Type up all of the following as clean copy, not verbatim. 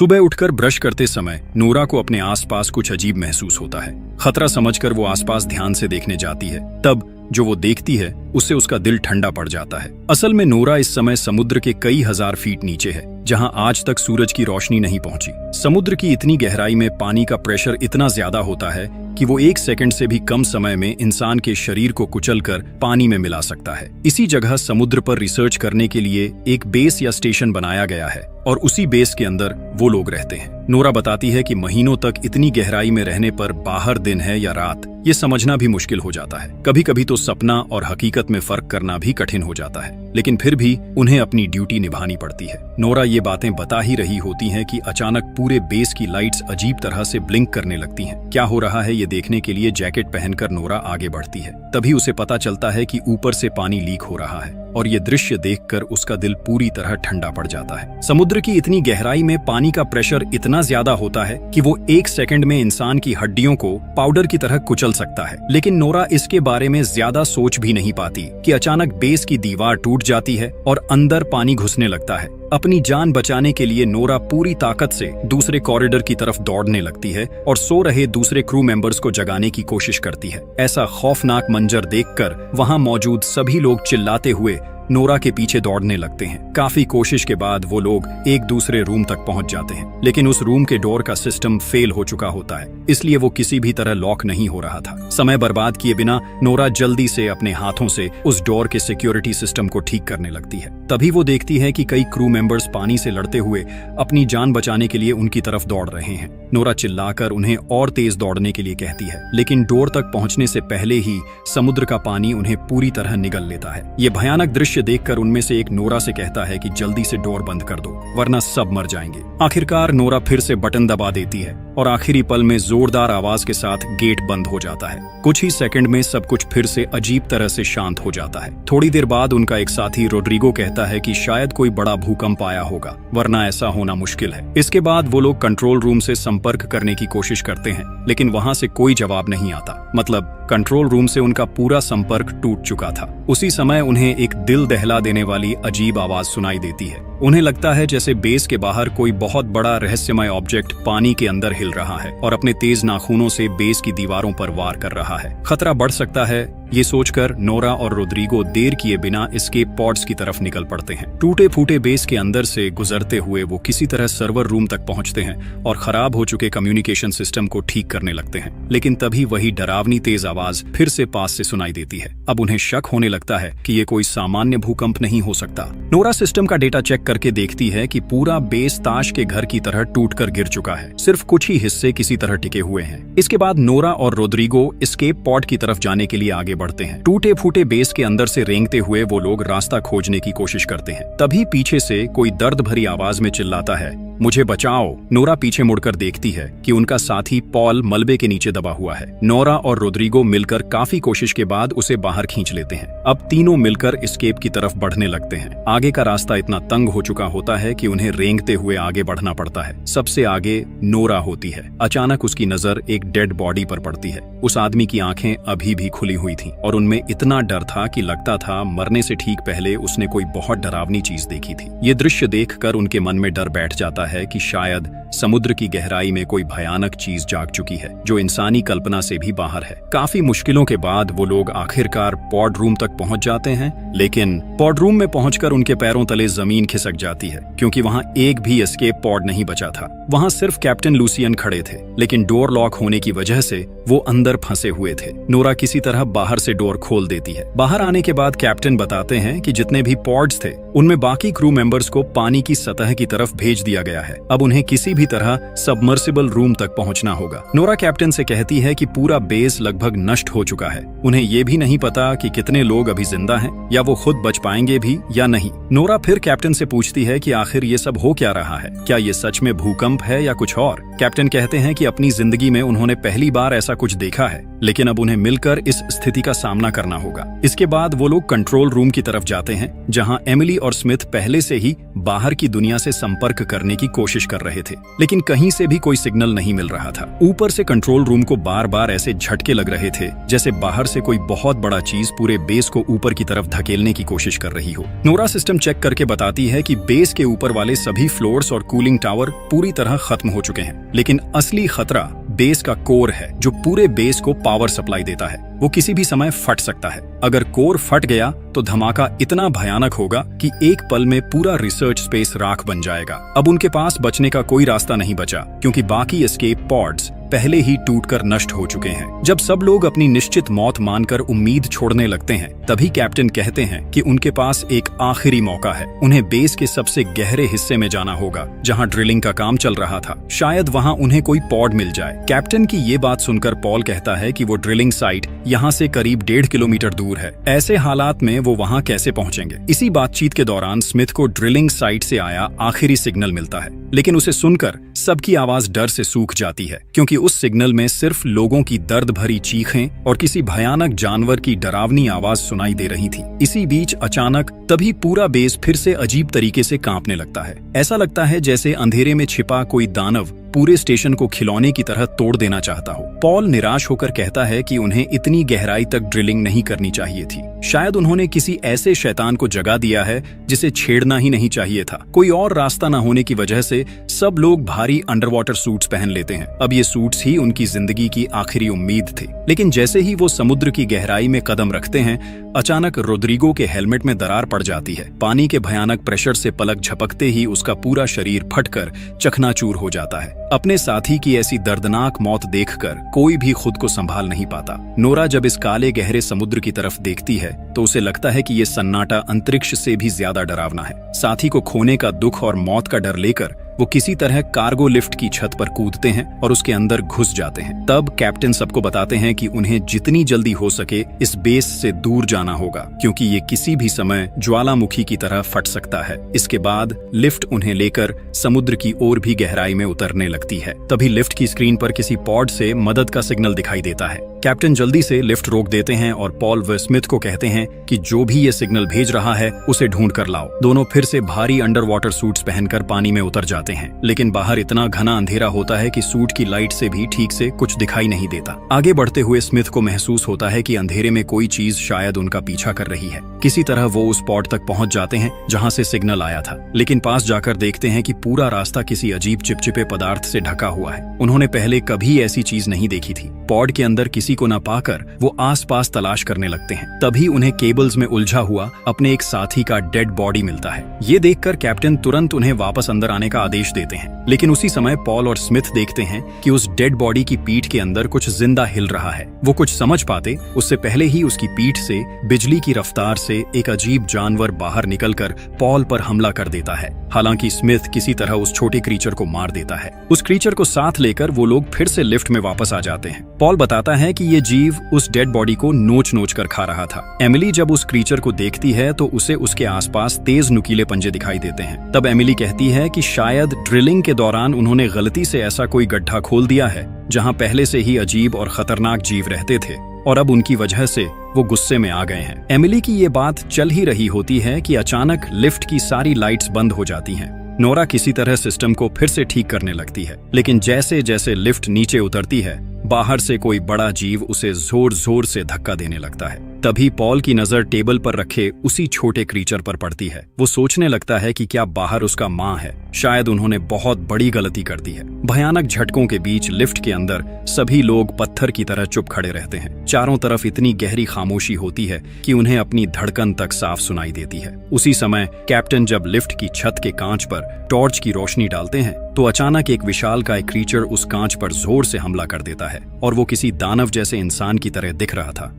सुबह उठकर ब्रश करते समय नोरा को अपने आसपास कुछ अजीब महसूस होता है। खतरा समझकर वो आसपास ध्यान से देखने जाती है। तब जो वो देखती है उससे उसका दिल ठंडा पड़ जाता है। असल में नोरा इस समय समुद्र के कई हजार फीट नीचे है, जहां आज तक सूरज की रोशनी नहीं पहुंची। समुद्र की इतनी गहराई में पानी का प्रेशर इतना ज्यादा होता है कि वो 1 सेकंड से भी कम समय में इंसान के शरीर को कुचलकर पानी में मिला सकता है। इसी जगह समुद्र पर रिसर्च करने के लिए एक बेस या स्टेशन बनाया गया है और उसी बेस के अंदर वो लोग रहते हैं। नोरा बताती है कि महीनों तक इतनी गहराई में रहने पर बाहर दिन है या रात ये समझना भी मुश्किल हो जाता है। कभी कभी तो सपना और हकीकत में फर्क करना भी कठिन हो जाता है, लेकिन फिर भी उन्हें अपनी ड्यूटी निभानी पड़ती है। नोरा ये बातें बता ही रही होती हैं कि अचानक पूरे बेस की लाइट्स अजीब तरह से ब्लिंक करने लगती हैं। क्या हो रहा है ये देखने के लिए जैकेट पहनकर नोरा आगे बढ़ती है। तभी उसे पता चलता है कि ऊपर से पानी लीक हो रहा है और ये दृश्य देखकर उसका दिल पूरी तरह ठंडा पड़ जाता है। समुद्र की इतनी गहराई में पानी का प्रेशर इतना ज्यादा होता है कि वो 1 सेकंड में इंसान की हड्डियों को पाउडर की तरह कुचल सकता है। लेकिन नोरा इसके बारे में ज्यादा सोच भी नहीं पाती कि अचानक बेस की दीवार टूट जाती है और अंदर पानी घुसने लगता है। अपनी जान बचाने के लिए नोरा पूरी ताकत से दूसरे कॉरिडोर की तरफ दौड़ने लगती है और सो रहे दूसरे क्रू मेंबर्स को जगाने की कोशिश करती है। ऐसा खौफनाक मंजर देखकर वहां मौजूद सभी लोग चिल्लाते हुए नोरा के पीछे दौड़ने लगते हैं। काफी कोशिश के बाद वो लोग एक दूसरे रूम तक पहुंच जाते हैं, लेकिन उस रूम के डोर का सिस्टम फेल हो चुका होता है, इसलिए वो किसी भी तरह लॉक नहीं हो रहा था। समय बर्बाद किए बिना नोरा जल्दी से अपने हाथों से उस डोर के सिक्योरिटी सिस्टम को ठीक करने लगती है। तभी वो देखती है कि कई क्रू मेंबर्स पानी से लड़ते हुए अपनी जान बचाने के लिए उनकी तरफ दौड़ रहे हैं। नोरा चिल्लाकर उन्हें और तेज दौड़ने के लिए कहती है, लेकिन डोर तक पहुंचने से पहले ही समुद्र का पानी उन्हें पूरी तरह निगल लेता है। ये भयानक दृश्य देखकर उनमें से एक नोरा से कहता है कि जल्दी से डोर बंद कर दो, वरना सब मर जाएंगे। आखिरकार नोरा फिर से बटन दबा देती है और आखिरी पल में जोरदार आवाज के साथ गेट बंद हो जाता है। कुछ ही सेकंड में सब कुछ फिर से अजीब तरह से शांत हो जाता है। थोड़ी देर बाद उनका एक साथी रोड्रिगो कहता है कि शायद कोई बड़ा भूकंप आया होगा, वरना ऐसा होना मुश्किल है। इसके बाद वो लोग कंट्रोल रूम से संपर्क करने की कोशिश करते हैं, लेकिन वहां से कोई जवाब नहीं आता। मतलब कंट्रोल रूम से उनका पूरा संपर्क टूट चुका था। उसी समय उन्हें एक दिल दहला देने वाली अजीब आवाज सुनाई देती है। उन्हें लगता है जैसे बेस के बाहर कोई बहुत बड़ा रहस्यमय ऑब्जेक्ट पानी के अंदर हिल रहा है और अपने तेज नाखूनों से बेस की दीवारों पर वार कर रहा है। खतरा बढ़ सकता है, ये सोचकर नोरा और रोड्रिगो देर किए बिना एस्केप पॉड्स की तरफ निकल पड़ते हैं। टूटे फूटे बेस के अंदर से गुजरते हुए वो किसी तरह सर्वर रूम तक पहुंचते हैं और खराब हो चुके कम्युनिकेशन सिस्टम को ठीक करने लगते हैं। लेकिन तभी वही डरावनी तेज आवाज फिर से पास से सुनाई देती है। अब उन्हें शक होने लगता है कि ये कोई सामान्य भूकंप नहीं हो सकता। नोरा सिस्टम का डेटा चेक करके देखती है कि पूरा बेस ताश के घर की तरह टूटकर गिर चुका है, सिर्फ कुछ ही हिस्से किसी तरह टिके हुए हैं। इसके बाद नोरा और रोड्रिगो एस्केप पॉड की तरफ जाने के लिए आगे बढ़ते हैं। टूटे फूटे बेस के अंदर से रेंगते हुए वो लोग रास्ता खोजने की कोशिश करते हैं। तभी पीछे से कोई दर्द भरी आवाज में चिल्लाता है, मुझे बचाओ। नोरा पीछे मुड़कर देखती है कि उनका साथी पॉल मलबे के नीचे दबा हुआ है। नोरा और रोड्रिगो मिलकर काफी कोशिश के बाद उसे बाहर खींच लेते हैं। अब तीनों मिलकर एस्केप की तरफ बढ़ने लगते हैं। आगे का रास्ता इतना तंग हो चुका होता है कि उन्हें रेंगते हुए आगे बढ़ना पड़ता है। सबसे आगे नोरा होती है। अचानक उसकी नजर एक डेड बॉडी पर पड़ती है। उस आदमी की आंखें अभी भी खुली हुई थीं और उनमें इतना डर था कि लगता था मरने से ठीक पहले उसने कोई बहुत डरावनी चीज देखी थी। ये दृश्य देखकर उनके मन में डर बैठ जाता है कि शायद समुद्र की गहराई में कोई भयानक चीज जाग चुकी है जो इंसानी कल्पना से भी बाहर है। काफी मुश्किलों के बाद वो लोग आखिरकार पॉड रूम तक पहुंच जाते हैं, लेकिन पॉड रूम में पहुंचकर उनके पैरों तले जमीन खिसक जाती है क्योंकि वहां एक भी एस्केप पॉड नहीं बचा था। वहां सिर्फ कैप्टन लूसियन खड़े थे, लेकिन डोर लॉक होने की वजह से वो अंदर फंसे हुए थे। नोरा किसी तरह बाहर से डोर खोल देती है। बाहर आने के बाद कैप्टन बताते हैं कि जितने भी पॉड्स थे उनमें बाकी क्रू मेंबर्स को पानी की सतह की तरफ भेज दिया गया है। अब उन्हें किसी भी तरह सबमर्सिबल रूम तक पहुंचना होगा। नोरा कैप्टन से कहती है कि पूरा बेस लगभग नष्ट हो चुका है। उन्हें ये भी नहीं पता कि कितने लोग अभी जिंदा हैं या वो खुद बच पाएंगे भी या नहीं। नोरा फिर कैप्टन से पूछती है कि आखिर ये सब हो क्या रहा है, क्या ये सच में भूकंप है या कुछ और। कैप्टन कहते हैं कि अपनी जिंदगी में उन्होंने पहली बार ऐसा कुछ देखा है, लेकिन अब उन्हें मिलकर इस स्थिति का सामना करना होगा। इसके बाद वो लोग कंट्रोल रूम की तरफ जाते हैं, जहां एमिली और स्मिथ पहले से ही बाहर की दुनिया से संपर्क करने की कोशिश कर रहे थे, लेकिन कहीं से भी कोई सिग्नल नहीं मिल रहा था। ऊपर से कंट्रोल रूम को बार बार ऐसे झटके लग रहे थे जैसे बाहर से कोई बहुत बड़ा चीज पूरे बेस को ऊपर की तरफ धकेलने की कोशिश कर रही हो। नोरा सिस्टम चेक करके बताती है कि बेस के ऊपर वाले सभी फ्लोर्स और कूलिंग टावर पूरी तरह खत्म हो चुके हैं, लेकिन असली खतरा बेस का कोर है जो पूरे बेस को पावर सप्लाई देता है। वो किसी भी समय फट सकता है। अगर कोर फट गया तो धमाका इतना भयानक होगा कि एक पल में पूरा रिसर्च स्पेस राख बन जाएगा। अब उनके पास बचने का कोई रास्ता नहीं बचा, क्योंकि बाकी एस्केप पॉड्स पहले ही टूटकर नष्ट हो चुके हैं। जब सब लोग अपनी निश्चित मौत मानकर उम्मीद छोड़ने लगते हैं, तभी कैप्टन कहते हैं कि उनके पास एक आखिरी मौका है। उन्हें बेस के सबसे गहरे हिस्से में जाना होगा, जहां ड्रिलिंग का काम चल रहा था। शायद वहां उन्हें कोई पॉड मिल जाए। कैप्टन की ये बात सुनकर पॉल कहता है कि वो ड्रिलिंग साइट यहाँ से करीब 1.5 किलोमीटर दूर है। ऐसे हालात में वो वहाँ कैसे पहुँचेंगे? इसी बातचीत के दौरान स्मिथ को ड्रिलिंग साइट से आया आखिरी सिग्नल मिलता है, लेकिन उसे सुनकर सबकी आवाज डर से सूख जाती है, क्योंकि उस सिग्नल में सिर्फ लोगों की दर्द भरी चीखें और किसी भयानक जानवर की डरावनी आवाज सुनाई दे रही थी। इसी बीच अचानक तभी पूरा बेस फिर से अजीब तरीके से कांपने लगता है। ऐसा लगता है जैसे अंधेरे में छिपा कोई दानव पूरे स्टेशन को खिलौने की तरह तोड़ देना चाहता हो। पॉल निराश होकर कहता है कि उन्हें इतनी गहराई तक ड्रिलिंग नहीं करनी चाहिए थी। शायद उन्होंने किसी ऐसे शैतान को जगा दिया है जिसे छेड़ना ही नहीं चाहिए था। कोई और रास्ता न होने की वजह से सब लोग भारी अंडरवाटर सूट्स पहन लेते हैं। अब ये सूट्स ही उनकी जिंदगी की आखिरी उम्मीद थे। लेकिन जैसे ही वो समुद्र की गहराई में कदम रखते हैं, अचानक रोड्रिगो के हेलमेट में दरार पड़ जाती है। पानी के भयानक प्रेशर से पलक झपकते ही उसका पूरा शरीर फटकर चकनाचूर हो जाता है। अपने साथी की ऐसी दर्दनाक मौत देखकर कोई भी खुद को संभाल नहीं पाता। नोरा जब इस काले गहरे समुद्र की तरफ देखती है तो उसे लगता है कि ये सन्नाटा अंतरिक्ष से भी ज्यादा डरावना है। साथी को खोने का दुख और मौत का डर लेकर वो किसी तरह कार्गो लिफ्ट की छत पर कूदते हैं और उसके अंदर घुस जाते हैं। तब कैप्टन सबको बताते हैं कि उन्हें जितनी जल्दी हो सके इस बेस से दूर जाना होगा, क्योंकि ये किसी भी समय ज्वालामुखी की तरह फट सकता है। इसके बाद लिफ्ट उन्हें लेकर समुद्र की ओर भी गहराई में उतरने लगती है। तभी लिफ्ट की स्क्रीन पर किसी पॉड से मदद का सिग्नल दिखाई देता है। कैप्टन जल्दी से लिफ्ट रोक देते हैं और पॉल व स्मिथ को कहते हैं कि जो भी ये सिग्नल भेज रहा है उसे ढूंढ कर लाओ। दोनों फिर से भारी अंडर वाटर सूट्स पहनकर पानी में उतर जाते हैं, लेकिन बाहर इतना घना अंधेरा होता है कि सूट की लाइट से भी ठीक से कुछ दिखाई नहीं देता। आगे बढ़ते हुए स्मिथ को महसूस होता है कि अंधेरे में कोई चीज शायद उनका पीछा कर रही है। किसी तरह वो उस पॉड तक पहुंच जाते हैं जहां से सिग्नल आया था, लेकिन पास जाकर देखते हैं कि पूरा रास्ता किसी अजीब चिपचिपे पदार्थ से ढका हुआ है। उन्होंने पहले कभी ऐसी चीज नहीं देखी थी। पॉड के अंदर किसी को न पाकर वो आसपास तलाश करने लगते हैं। तभी उन्हें केबल्स में उलझा हुआ अपने एक साथी का डेड बॉडी मिलता है। ये देखकर कैप्टन तुरंत उन्हें वापस अंदर आने का आदेश देते हैं, लेकिन उसी समय पॉल और स्मिथ देखते हैं कि उस डेड बॉडी की पीठ के अंदर कुछ जिंदा हिल रहा है। वो कुछ समझ पाते उससे पहले ही उसकी पीठ से बिजली की रफ्तार से एक अजीब जानवर बाहर निकलकर पॉल पर हमला कर देता है। हालांकि स्मिथ किसी तरह उस छोटे क्रीचर को मार देता है। उस क्रीचर को साथ लेकर वो लोग फिर से लिफ्ट में वापस आ जाते हैं। पॉल बताता है कि ये जीव उस डेड बॉडी को नोच नोच कर खा रहा था। एमिली जब उस क्रीचर को देखती है तो उसे उसके आसपास तेज नुकीले पंजे दिखाई देते हैं। तब एमिली कहती है कि शायद ड्रिलिंग के दौरान उन्होंने गलती से ऐसा कोई गड्ढा खोल दिया है जहां पहले से ही अजीब और खतरनाक जीव रहते थे और अब उनकी वजह से वो गुस्से में आ गए हैं। एमिली की ये बात चल ही रही होती है कि अचानक लिफ्ट की सारी लाइट्स बंद हो जाती हैं। नोरा किसी तरह सिस्टम को फिर से ठीक करने लगती है, लेकिन जैसे जैसे लिफ्ट नीचे उतरती है बाहर से कोई बड़ा जीव उसे जोर जोर से धक्का देने लगता है। तभी पॉल की नजर टेबल पर रखे उसी छोटे क्रीचर पर पड़ती है। वो सोचने लगता है कि क्या बाहर उसका मां है। शायद उन्होंने बहुत बड़ी गलती कर दी है। भयानक झटकों के बीच लिफ्ट के अंदर सभी लोग पत्थर की तरह चुप खड़े रहते हैं। चारों तरफ इतनी गहरी खामोशी होती है कि उन्हें अपनी धड़कन तक साफ सुनाई देती है। उसी समय कैप्टन जब लिफ्ट की छत के कांच पर टॉर्च की रोशनी डालते हैं तो अचानक एक विशालकाय क्रीचर उस कांच पर जोर से हमला कर देता है और वो किसी दानव जैसे इंसान की तरह दिख रहा था।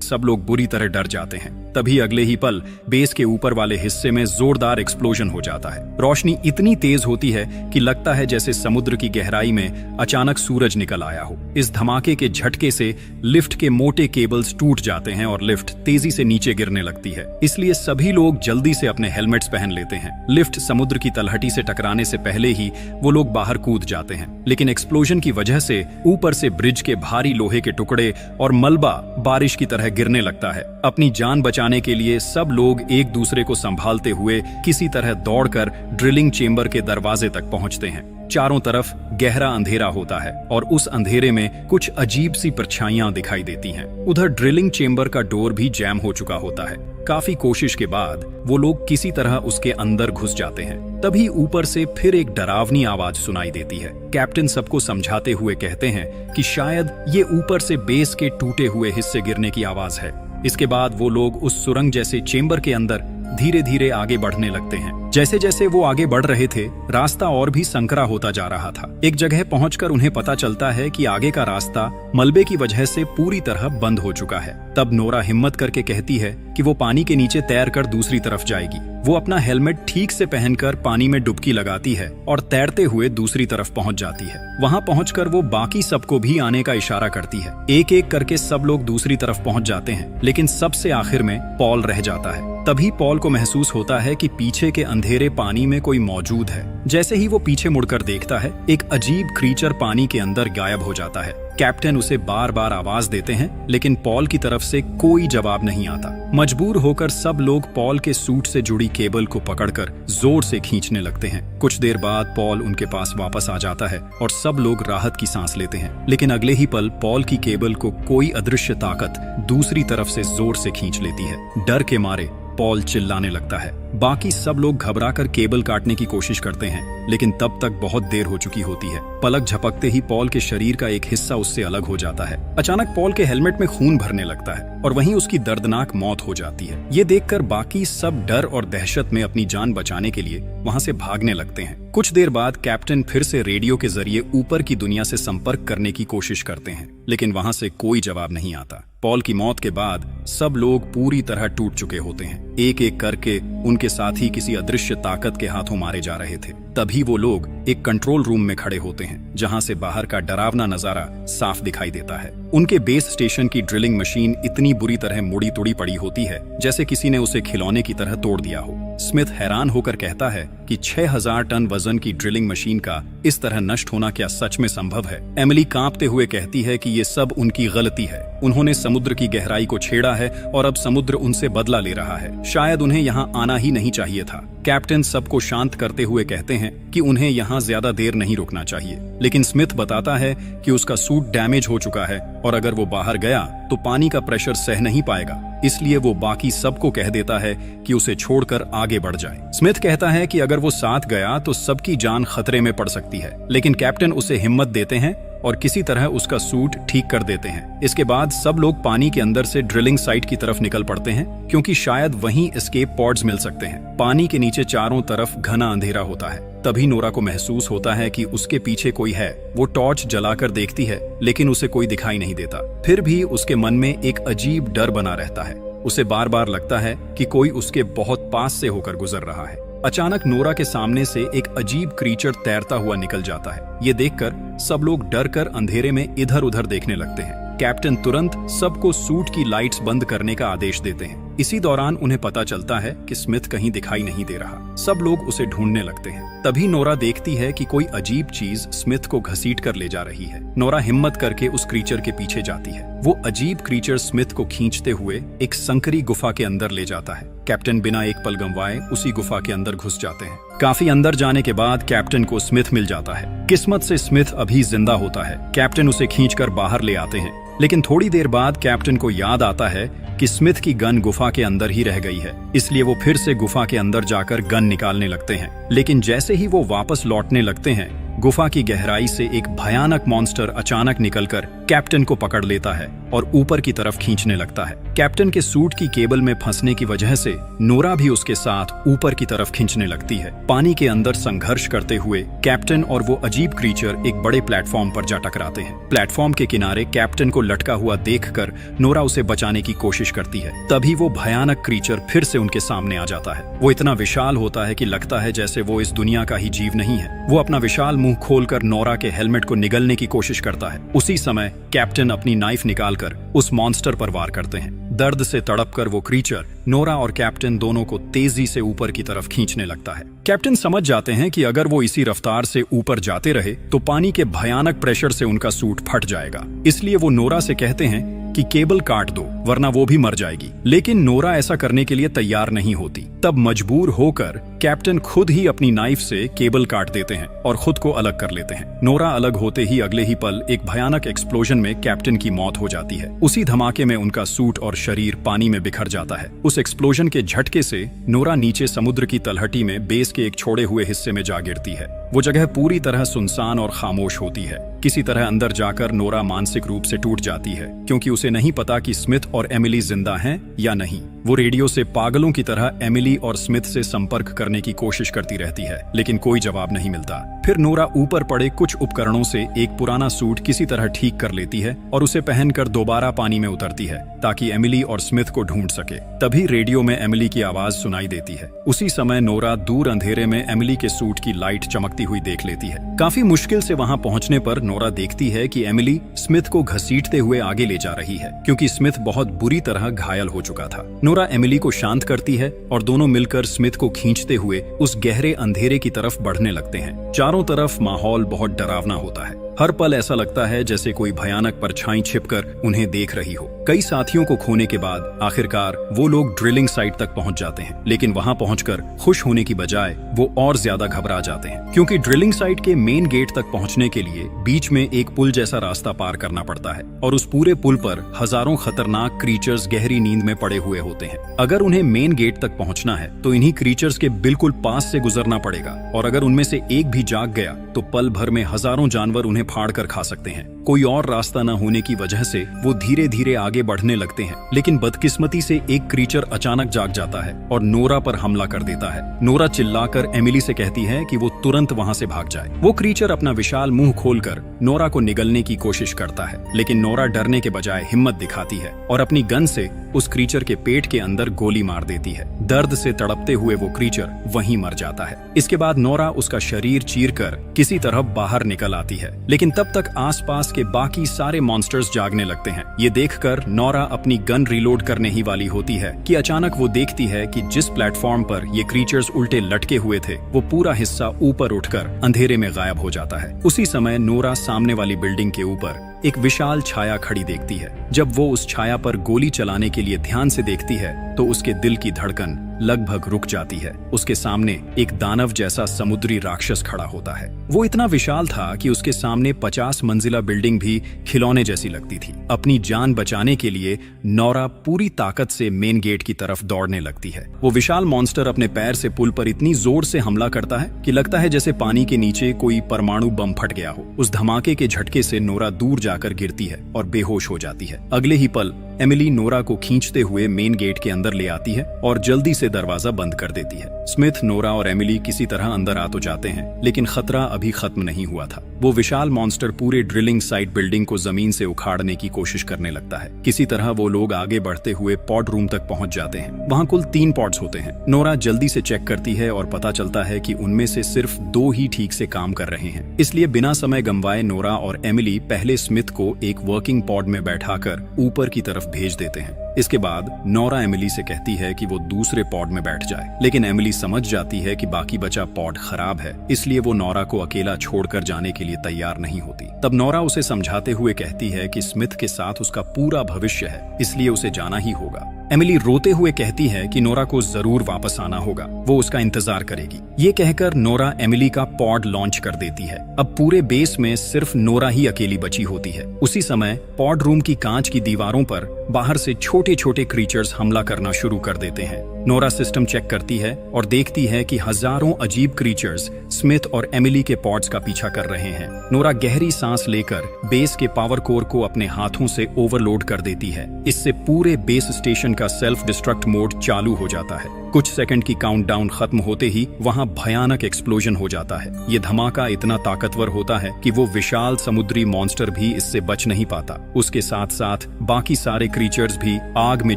सब लोग बुरी तरह डर जाते हैं। तभी अगले ही पल बेस के ऊपर वाले हिस्से में जोरदार एक्सप्लोजन हो जाता है। रोशनी इतनी तेज होती है कि लगता है जैसे समुद्र की गहराई में अचानक सूरज निकल आया हो। इस धमाके के झटके से लिफ्ट के मोटे केबल्स टूट जाते हैं और लिफ्ट तेजी से नीचे गिरने लगती है। इसलिए सभी लोग जल्दी से अपने हेलमेट्स पहन लेते हैं। लिफ्ट समुद्र की तलहटी से टकराने से पहले ही वो लोग बाहर कूद जाते हैं, लेकिन एक्सप्लोजन की वजह से ऊपर से ब्रिज के भारी लोहे के टुकड़े और मलबा बारिश की तरह गिरने लगता है। अपनी जान बचाने बचाने के लिए सब लोग एक दूसरे को संभालते हुए किसी तरह दौड़कर ड्रिलिंग चेंबर के दरवाजे तक पहुंचते हैं। चारों तरफ गहरा अंधेरा होता है और उस अंधेरे में कुछ अजीब सी परछाइयां दिखाई देती हैं। उधर ड्रिलिंग चेंबर का डोर भी जैम हो चुका होता है। काफी कोशिश के बाद वो लोग किसी तरह उसके अंदर घुस जाते हैं। तभी ऊपर से फिर एक डरावनी आवाज सुनाई देती है। कैप्टन सबको समझाते हुए कहते हैं कि शायद ये ऊपर से बेस के टूटे हुए हिस्से गिरने की आवाज है। इसके बाद वो लोग उस सुरंग जैसे चेंबर के अंदर धीरे धीरे आगे बढ़ने लगते हैं। जैसे जैसे वो आगे बढ़ रहे थे, रास्ता और भी संकरा होता जा रहा था। एक जगह पहुंचकर उन्हें पता चलता है कि आगे का रास्ता मलबे की वजह से पूरी तरह बंद हो चुका है। तब नोरा हिम्मत करके कहती है कि वो पानी के नीचे तैरकर दूसरी तरफ जाएगी। वो अपना हेलमेट ठीक से पहनकर पानी में डुबकी लगाती है और तैरते हुए दूसरी तरफ पहुंच जाती है। वहां पहुंचकर वो बाकी सबको भी आने का इशारा करती है। एक एक करके सब लोग दूसरी तरफ पहुंच जाते हैं, लेकिन सबसे आखिर में पॉल रह जाता है। तभी पॉल को महसूस होता है कि पीछे के अंधेरे पानी में कोई मौजूद है। जैसे ही वो पीछे मुड़कर देखता है, एक अजीब क्रीचर पानी के अंदर गायब हो जाता है। कैप्टन उसे बार बार आवाज देते हैं, लेकिन पॉल की तरफ से कोई जवाब नहीं आता। मजबूर होकर सब लोग पॉल के सूट से जुड़ी केबल को पकड़कर जोर से खींचने लगते हैं। कुछ देर बाद पॉल उनके पास वापस आ जाता है और सब लोग राहत की सांस लेते हैं। लेकिन अगले ही पल पॉल की केबल को कोई अदृश्य ताकत दूसरी तरफ से जोर से खींच लेती है। डर के मारे पॉल चिल्लाने लगता है। बाकी सब लोग घबराकर केबल काटने की कोशिश करते हैं, लेकिन तब तक बहुत देर हो चुकी होती है। पलक झपकते ही पॉल के शरीर का एक हिस्सा उससे अलग हो जाता है। अचानक पॉल के हेलमेट में खून भरने लगता है और वहीं उसकी दर्दनाक मौत हो जाती है। ये देखकर बाकी सब डर और दहशत में अपनी जान बचाने के लिए वहां से भागने लगते हैं। कुछ देर बाद कैप्टन फिर से रेडियो के जरिए ऊपर की दुनिया से संपर्क करने की कोशिश करते हैं, लेकिन वहां से कोई जवाब नहीं आता। पॉल की मौत के बाद सब लोग पूरी तरह टूट चुके होते हैं। एक एक करके उनके साथी किसी अदृश्य ताकत के हाथों मारे जा रहे थे। तभी वो लोग एक कंट्रोल रूम में खड़े होते हैं, जहां से बाहर का डरावना नजारा साफ दिखाई देता है। उनके बेस स्टेशन की ड्रिलिंग मशीन इतनी बुरी तरह मुड़ी तुड़ी पड़ी होती है जैसे किसी ने उसे खिलौने की तरह तोड़ दिया हो। स्मिथ हैरान होकर कहता है कि 6000 टन वजन की ड्रिलिंग मशीन का इस तरह नष्ट होना क्या सच में संभव है? एमिली कांपते हुए कहती है कि ये सब उनकी गलती है। उन्होंने समुद्र की गहराई को छेड़ा है और अब समुद्र उनसे बदला ले रहा है। शायद उन्हें यहाँ आना ही नहीं चाहिए था। कैप्टन सबको शांत करते हुए कहते हैं कि उन्हें यहाँ ज्यादा देर नहीं रुकना चाहिए, लेकिन स्मिथ बताता है कि उसका सूट डैमेज हो चुका है और अगर वो बाहर गया तो पानी का प्रेशर सह नहीं पाएगा। इसलिए वो बाकी सबको कह देता है कि उसे छोड़कर आगे बढ़ जाए। स्मिथ कहता है कि अगर वो साथ गया तो सबकी जान खतरे में पड़ सकती है, लेकिन कैप्टन उसे हिम्मत देते हैं और किसी तरह उसका सूट ठीक कर देते हैं। इसके बाद सब लोग पानी के अंदर से ड्रिलिंग साइट की तरफ निकल पड़ते हैं, क्योंकि शायद वहीं एस्केप पॉड्स मिल सकते हैं। पानी के नीचे चारों तरफ घना अंधेरा होता है। तभी नोरा को महसूस होता है कि उसके पीछे कोई है। वो टॉर्च जलाकर देखती है, लेकिन उसे कोई दिखाई नहीं देता। फिर भी उसके मन में एक अजीब डर बना रहता है। उसे बार बार लगता है कि कोई उसके बहुत पास से होकर गुजर रहा है। अचानक नोरा के सामने से एक अजीब क्रीचर तैरता हुआ निकल जाता है। ये देखकर सब लोग डरकर अंधेरे में इधर उधर देखने लगते हैं। कैप्टन तुरंत सबको सूट की लाइट्स बंद करने का आदेश देते हैं। इसी दौरान उन्हें पता चलता है कि स्मिथ कहीं दिखाई नहीं दे रहा। सब लोग उसे ढूंढने लगते हैं। तभी नोरा देखती है कि कोई अजीब चीज स्मिथ को घसीट कर ले जा रही है। नोरा हिम्मत करके उस क्रीचर के पीछे जाती है। वो अजीब क्रीचर स्मिथ को खींचते हुए एक संकरी गुफा के अंदर ले जाता है। कैप्टन बिना एक पल गंवाए उसी गुफा के अंदर घुस जाते हैं। काफी अंदर जाने के बाद कैप्टन को स्मिथ मिल जाता है। किस्मत से स्मिथ अभी जिंदा होता है। कैप्टन उसे खींचकर बाहर ले आते हैं, लेकिन थोड़ी देर बाद कैप्टन को याद आता है कि स्मिथ की गन गुफा के अंदर ही रह गई है। इसलिए वो फिर से गुफा के अंदर जाकर गन निकालने लगते हैं, लेकिन जैसे ही वो वापस लौटने लगते हैं, गुफा की गहराई से एक भयानक मॉन्स्टर अचानक निकलकर कैप्टन को पकड़ लेता है और ऊपर की तरफ खींचने लगता है। कैप्टन के सूट की केबल में फंसने की वजह से नोरा भी उसके साथ ऊपर की तरफ खींचने लगती है। पानी के अंदर संघर्ष करते हुए कैप्टन और वो अजीब क्रीचर एक बड़े प्लेटफॉर्म पर जा टकराते हैं। प्लेटफॉर्म के किनारे कैप्टन को लटका हुआ देखकर नोरा उसे बचाने की कोशिश करती है। तभी वो भयानक क्रीचर फिर से उनके सामने आ जाता है। वो इतना विशाल होता है कि लगता है जैसे वो इस दुनिया का ही जीव नहीं है। वो अपना विशाल मुंह खोलकर नोरा के हेलमेट को निगलने की कोशिश करता है। उसी समय कैप्टन अपनी नाइफ निकालकर उस मॉन्स्टर पर वार करते हैं। दर्द से तड़पकर वो क्रीचर नोरा और कैप्टन दोनों को तेजी से ऊपर की तरफ खींचने लगता है। कैप्टन समझ जाते हैं कि अगर वो इसी रफ्तार से ऊपर जाते रहे तो पानी के भयानक प्रेशर से उनका सूट फट जाएगा। इसलिए वो नोरा से कहते हैं कि केबल काट दो। वरना वो भी मर जाएगी। लेकिन नोरा ऐसा करने के लिए तैयार नहीं होती। तब मजबूर होकर कैप्टन खुद ही अपनी नाइफ से केबल काट देते हैं और खुद को अलग कर लेते हैं। नोरा अलग होते ही अगले ही पल एक भयानक एक्सप्लोजन में कैप्टन की मौत हो जाती है। उसी धमाके में उनका सूट और शरीर पानी में बिखर जाता है। उस एक्सप्लोजन के झटके से नोरा नीचे समुद्र की तलहटी में बेस के एक छोड़े हुए हिस्से में जा गिरती है। वो जगह पूरी तरह सुनसान और खामोश होती है। किसी तरह अंदर जाकर नोरा मानसिक रूप से टूट जाती है, क्योंकि उसे नहीं पता कि स्मिथ और एमिली जिंदा हैं या नहीं। वो रेडियो से पागलों की तरह एमिली और स्मिथ से संपर्क करने की कोशिश करती रहती है, लेकिन कोई जवाब नहीं मिलता। फिर नोरा ऊपर पड़े कुछ उपकरणों से एक पुराना सूट किसी तरह ठीक कर लेती है और उसे पहनकर दोबारा पानी में उतरती है, ताकि एमिली और स्मिथ को ढूंढ सके। तभी रेडियो में एमिली की आवाज सुनाई देती है। उसी समय नोरा दूर अंधेरे में एमिली के सूट की लाइट चमकती हुई देख लेती है। काफी मुश्किल से वहां पहुंचने पर नोरा देखती है कि एमिली स्मिथ को घसीटते हुए आगे ले जा रही है, क्योंकि स्मिथ बहुत बुरी तरह घायल हो चुका था। नोरा एमिली को शांत करती है और दोनों मिलकर स्मिथ को खींचते हुए उस गहरे अंधेरे की तरफ बढ़ने लगते हैं। चारों तरफ माहौल बहुत डरावना होता है। हर पल ऐसा लगता है जैसे कोई भयानक परछाई छिपकर उन्हें देख रही हो। कई साथियों को खोने के बाद आखिरकार वो लोग ड्रिलिंग साइट तक पहुंच जाते हैं, लेकिन वहां पहुंचकर खुश होने की बजाय वो और ज्यादा घबरा जाते हैं, क्योंकि ड्रिलिंग साइट के मेन गेट तक पहुंचने के लिए बीच में एक पुल जैसा रास्ता पार करना पड़ता है, और उस पूरे पुल पर हजारों खतरनाक क्रीचर्स गहरी नींद में पड़े हुए होते हैं। अगर उन्हें मेन गेट तक पहुंचना है तो इन्हीं क्रीचर्स के बिल्कुल पास से गुजरना पड़ेगा, और अगर उनमें से एक भी जाग गया तो पल भर में हजारों जानवर उन्हें फाड़ कर खा सकते हैं। कोई और रास्ता न होने की वजह से वो धीरे धीरे आगे बढ़ने लगते हैं, लेकिन बदकिस्मती से एक क्रीचर अचानक जाग जाता है और नोरा पर हमला कर देता है। नोरा चिल्लाकर एमिली से कहती है कि वो तुरंत वहां से भाग जाए। वो क्रीचर अपना विशाल मुंह खोलकर नोरा को निगलने की कोशिश करता है, लेकिन नोरा डरने के बजाय हिम्मत दिखाती है और अपनी गन से उस क्रीचर के पेट के अंदर गोली मार देती है। दर्द से तड़पते हुए वो क्रीचर वहीं मर जाता है। इसके बाद नोरा उसका शरीर चीरकर किसी तरह बाहर निकल आती है, लेकिन तब तक आसपास के बाकी सारे मॉन्स्टर्स जागने लगते हैं। ये देखकर नोरा अपनी गन रिलोड करने ही वाली होती है कि अचानक वो देखती है कि जिस प्लेटफॉर्म पर ये क्रीचर्स उल्टे लटके हुए थे वो पूरा हिस्सा ऊपर उठकर अंधेरे में गायब हो जाता है। उसी समय नोरा सामने वाली बिल्डिंग के ऊपर एक विशाल छाया खड़ी देखती है। जब वो उस छाया पर गोली चलाने के लिए ध्यान से देखती है तो उसके दिल की धड़कन लगभग रुक जाती है। उसके सामने एक दानव जैसा समुद्री राक्षस खड़ा होता है। वो इतना विशाल था कि उसके सामने 50 मंजिला बिल्डिंग भी खिलौने जैसी लगती थी। अपनी जान बचाने के लिए नोरा पूरी ताकत से मेन गेट की तरफ दौड़ने लगती है। वो विशाल मॉन्स्टर अपने पैर से पुल पर इतनी जोर से हमला करता है कि लगता है जैसे पानी के नीचे कोई परमाणु बम फट गया हो। उस धमाके के झटके से नोरा दूर जाकर गिरती है और बेहोश हो जाती है। अगले ही पल एमिली नोरा को खींचते हुए मेन गेट के अंदर ले आती है और जल्दी से दरवाजा बंद कर देती है। स्मिथ, नोरा और एमिली किसी तरह अंदर आ तो जाते हैं, लेकिन खतरा अभी खत्म नहीं हुआ था। वो विशाल मॉन्स्टर पूरे ड्रिलिंग साइट बिल्डिंग को जमीन से उखाड़ने की कोशिश करने लगता है। किसी तरह वो लोग आगे बढ़ते हुए पॉड रूम तक पहुंच जाते हैं। वहां कुल 3 पॉड्स होते हैं। नोरा जल्दी से चेक करती है और पता चलता है कि उनमें से सिर्फ 2 ही ठीक से काम कर रहे हैं। इसलिए बिना समय गंवाए नोरा और एमिली पहले स्मिथ को एक वर्किंग पॉड में बैठाकर ऊपर की तरफ भेज देते हैं। इसके बाद नोरा एमिली से कहती है कि वो दूसरे पॉड में बैठ जाए, लेकिन एमिली समझ जाती है कि बाकी बचा पॉड खराब है, इसलिए वो नोरा को अकेला छोड़कर जाने के लिए तैयार नहीं होती। तब नोरा उसे समझाते हुए कहती है कि स्मिथ के साथ उसका पूरा भविष्य है, इसलिए उसे जाना ही होगा। एमिली रोते हुए कहती है कि नोरा को जरूर वापस आना होगा, वो उसका इंतजार करेगी। ये कहकर नोरा एमिली का पॉड लॉन्च कर देती है। अब पूरे बेस में सिर्फ नोरा ही अकेली बची होती है। उसी समय पॉड रूम की कांच की दीवारों पर बाहर से छोटे छोटे क्रीचर्स हमला करना शुरू कर देते हैं। नोरा सिस्टम चेक करती है और देखती है कि हजारों अजीब क्रीचर्स स्मिथ और एमिली के पॉड्स का पीछा कर रहे हैं। नोरा गहरी सांस लेकर बेस के पावर कोर को अपने हाथों से ओवरलोड कर देती है। इससे पूरे बेस स्टेशन का सेल्फ डिस्ट्रक्ट मोड चालू हो जाता है। कुछ सेकंड की काउंटडाउन खत्म होते ही वहां भयानक एक्सप्लोजन हो जाता है। ये धमाका इतना ताकतवर होता है कि वो विशाल समुद्री मॉन्स्टर भी इससे बच नहीं पाता। उसके साथ साथ बाकी सारे क्रीचर्स भी आग में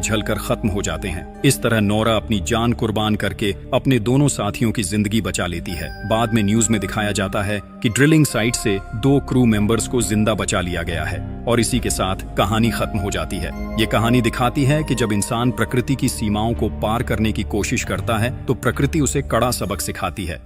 जलकर खत्म हो जाते हैं। इस तरह नोरा अपनी जान कुर्बान करके अपने दोनों साथियों की जिंदगी बचा लेती है। बाद में न्यूज में दिखाया जाता है कि ड्रिलिंग साइट से 2 क्रू मेंबर्स को जिंदा बचा लिया गया है, और इसी के साथ कहानी खत्म हो जाती है। ये कहानी दिखाती है कि जब इंसान प्रकृति की सीमाओं को पार करने की कोशिश करता है तो प्रकृति उसे कड़ा सबक सिखाती है।